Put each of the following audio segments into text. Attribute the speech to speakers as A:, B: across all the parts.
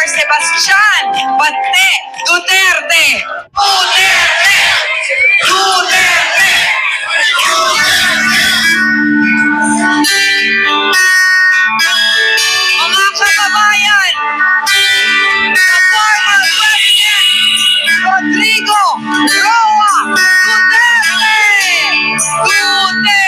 A: Sebastian Bate Duterte. Duterte! Duterte! Mga kababayan, the former President Rodrigo Roa Duterte! Duterte!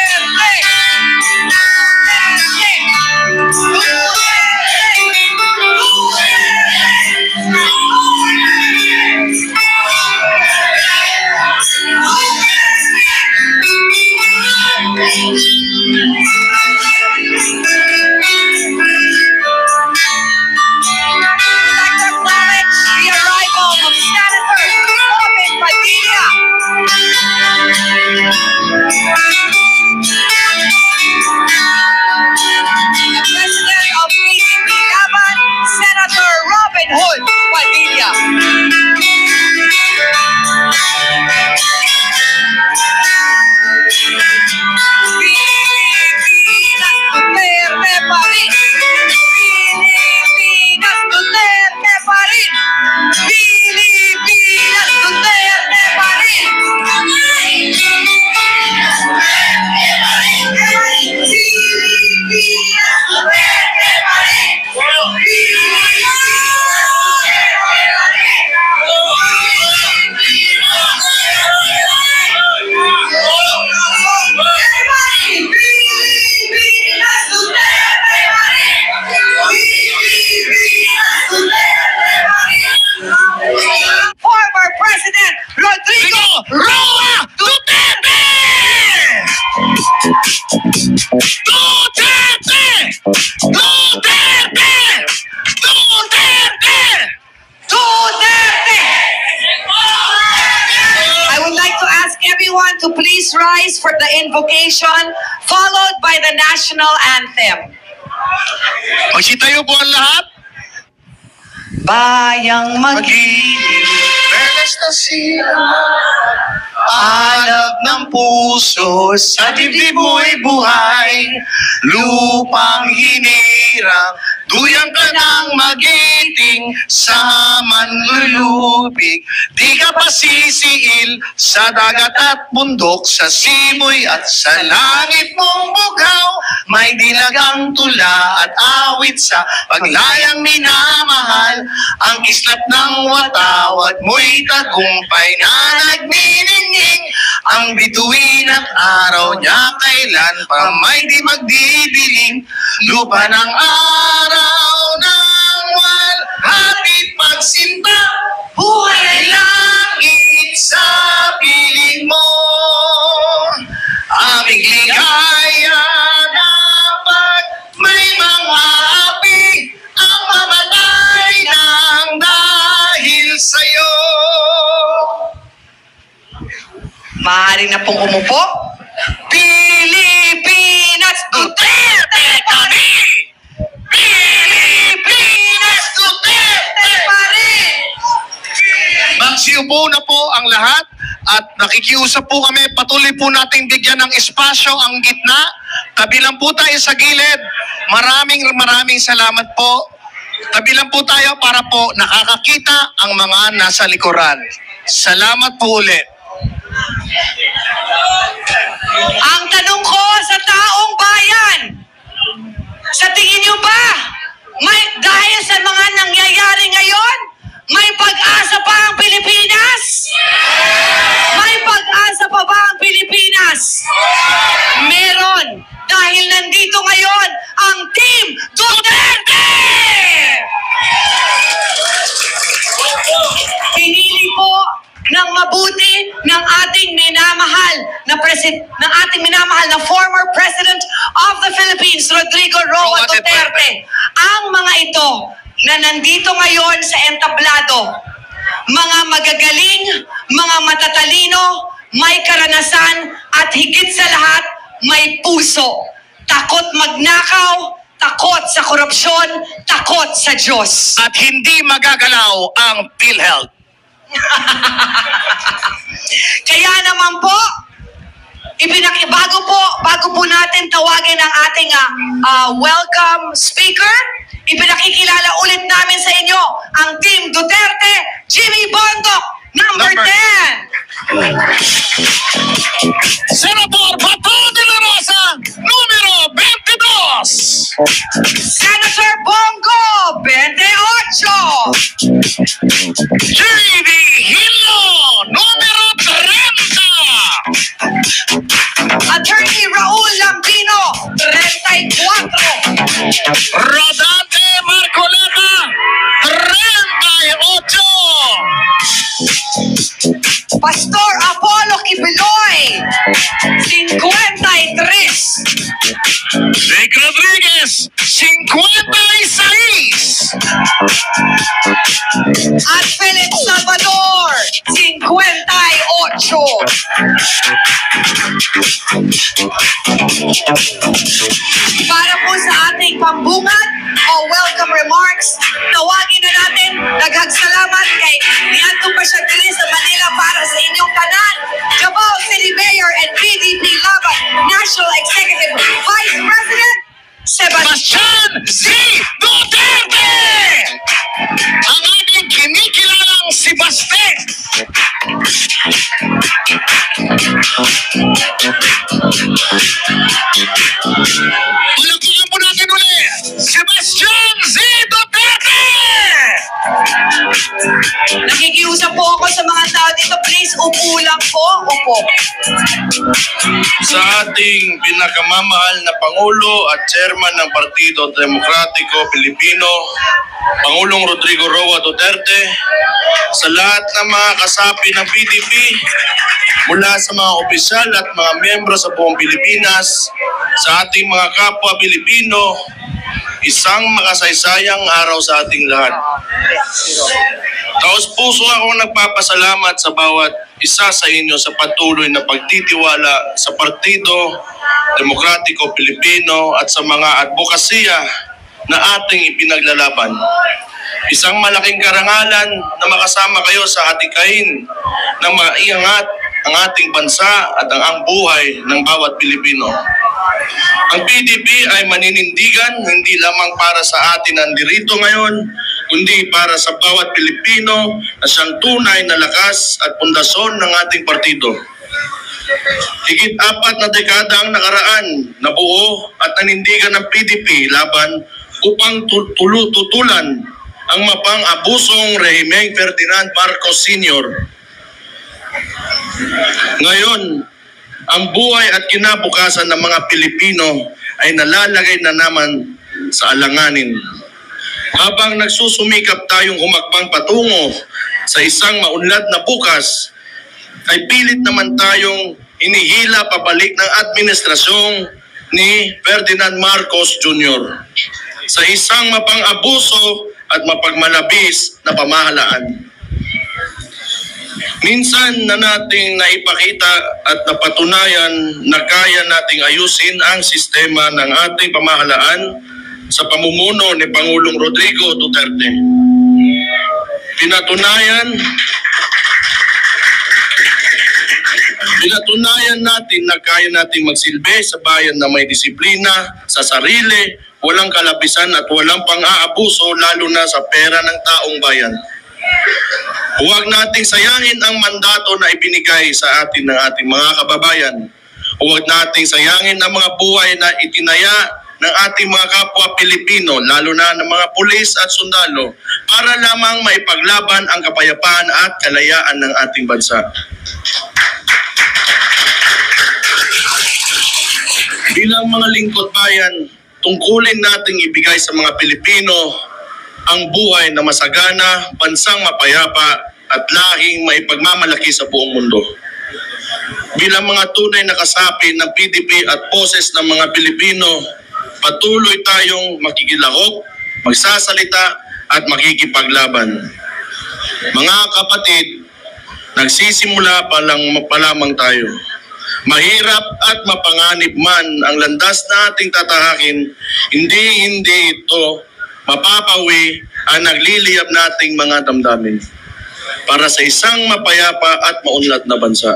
A: Former President Rodrigo Roa Duterte! Duterte! Duterte! Duterte! Duterte! I would like to ask everyone to please rise for the invocation, followed by the national anthem.
B: Magsitayo po ang lahat.
A: Bayang mag-ilim,
B: Perlas na sila, alab ng puso, sa dibdib mo'y buhay, lupang hinirang, duyang ka ng magiting, sa manlulubig, di ka pa sisiil, sa dagat at bundok, sa simoy at sa langit mong bughaw, may dinagang tula at awit sa paglayang minamahal, ang kislap ng watawat mo'y tagumpay na nagniningning, ang bituin at araw niya kailan pa may di magdidilim, lupa ng araw ng walhati pagsinta, buhay ay langit sa piling mo, aming ligaya dapat may mga api ang mamatay ng dahil sa'yo.
A: maaari na pong umupo. Pilipinas Duterte kami! Pilipinas Duterte pa rin!
B: Magsiupo na po ang lahat at nakikiusap po kami, patuloy po nating bigyan ng espasyo ang gitna. Tabi lang po tayo sa gilid. Maraming salamat po. Tabi lang po tayo para po nakakakita ang mga nasa likuran. Salamat po ulit.
A: Ang tanong ko sa taong bayan, sa tingin niyo ba, dahil sa mga nangyayari ngayon, may pag-asa pa ang Pilipinas? May pag-asa pa ba ang Pilipinas? Meron. Dahil nandito ngayon ang Team Duterte! Pinili po ng mabuti ng ating minamahal na former President of the Philippines, Rodrigo Roa Duterte. Ang mga ito na nandito ngayon sa entablado, mga magagaling, mga matatalino, may karanasan at higit sa lahat, may puso. Takot magnakaw, takot sa korupsyon, takot sa Diyos.
B: At hindi magagalaw ang PhilHealth.
A: Kaya naman po, bago po natin tawagin ang ating welcome speaker, ipinakikilala ulit namin sa inyo Pastor Apollo Kibuloy, 53.
B: Jake Rodriguez, 56.
A: At Philip Salvador, 58. Para po sa ating pambungad o welcome remarks, tawagin na natin, daghang salamat kay niadto pa siya diri sa Manila para sa inyong tanan, Davao City Mayor and PDP Laban National Executive Vice President,
B: Sebastian Z. Duterte! Ang ating kinikilalang si Baste! Palakpakan po natin ulit, Sebastian Z. Duterte!
A: Nakikiusap po ako sa mga tao dito, please upo lang po, upo.
B: Sa ating pinakamamahal na Pangulo at Chairman ng Partido Demokratiko Pilipino, Pangulong Rodrigo Roa Duterte, sa lahat ng mga kasapi ng PDP, mula sa mga opisyal at mga miyembro sa buong Pilipinas, sa ating mga kapwa Pilipino, isang makasaysayang araw sa ating lahat. Taos-puso akong nagpapasalamat sa bawat isa sa inyo sa patuloy na pagtitiwala sa Partido Demokratiko Pilipino at sa mga advokasya na ating ipinaglalaban. Isang malaking karangalan na makasama kayo sa hatikain na maiangat ang ating bansa at ang buhay ng bawat Pilipino. Ang PDP ay maninindigan hindi lamang para sa atin nandirito ngayon, kundi para sa bawat Pilipino na siyang tunay na lakas at pundasyon ng ating partido. Higit 4 na dekada ang nakaraan na buo at nanindigan ng PDP laban upang tutulan ang mapang-abusong rehimeng Ferdinand Marcos Sr. Ngayon, ang buhay at kinabukasan ng mga Pilipino ay nalalagay na naman sa alanganin. Habang nagsusumikap tayong humakbang patungo sa isang maunlad na bukas, ay pilit naman tayong inihila pabalik ng administrasyong ni Ferdinand Marcos Jr. sa isang mapang-abuso at mapagmalabis na pamahalaan. Minsan na nating naipakita at napatunayan na kaya nating ayusin ang sistema ng ating pamahalaan sa pamumuno ni Pangulong Rodrigo Duterte. Pinatunayan natin na kaya nating magsilbi sa bayan na may disiplina sa sarili, walang kalabisan at walang pang-aabuso lalo na sa pera ng taong bayan. Huwag nating sayangin ang mandato na ibinigay sa atin ng ating mga kababayan. Huwag nating sayangin ang mga buhay na itinaya ng ating mga kapwa Pilipino, lalo na ng mga pulis at sundalo, para lamang maipaglaban ang kapayapaan at kalayaan ng ating bansa. Bilang mga lingkod bayan, tungkulin nating ibigay sa mga Pilipino ang buhay na masagana, bansang mapayapa at lahing maipagmamalaki sa buong mundo. Bilang mga tunay na kasapi ng PDP at boses ng mga Pilipino, patuloy tayong makikilahok, magsasalita at makikipaglaban. Mga kapatid, nagsisimula pa lamang tayo. Mahirap at mapanganib man ang landas na ating tatahakin, hindi ito mapapawi ang nagliliyab nating mga damdamin para sa isang mapayapa at maunlad na bansa.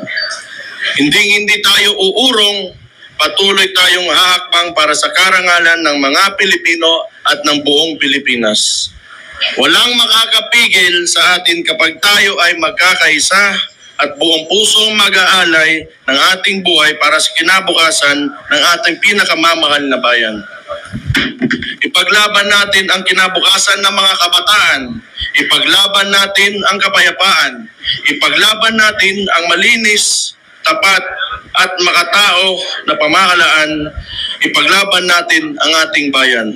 B: Hindi tayo uurong, patuloy tayong hahakbang para sa karangalan ng mga Pilipino at ng buong Pilipinas. Walang makakapigil sa atin kapag tayo ay magkakaisa at buong pusong mag-aalay ng ating buhay para sa kinabukasan ng ating pinakamamahal na bayan. Ipaglaban natin ang kinabukasan ng mga kabataan. Ipaglaban natin ang kapayapaan. Ipaglaban natin ang malinis, tapat at makatao na pamahalaan. Ipaglaban natin ang ating bayan.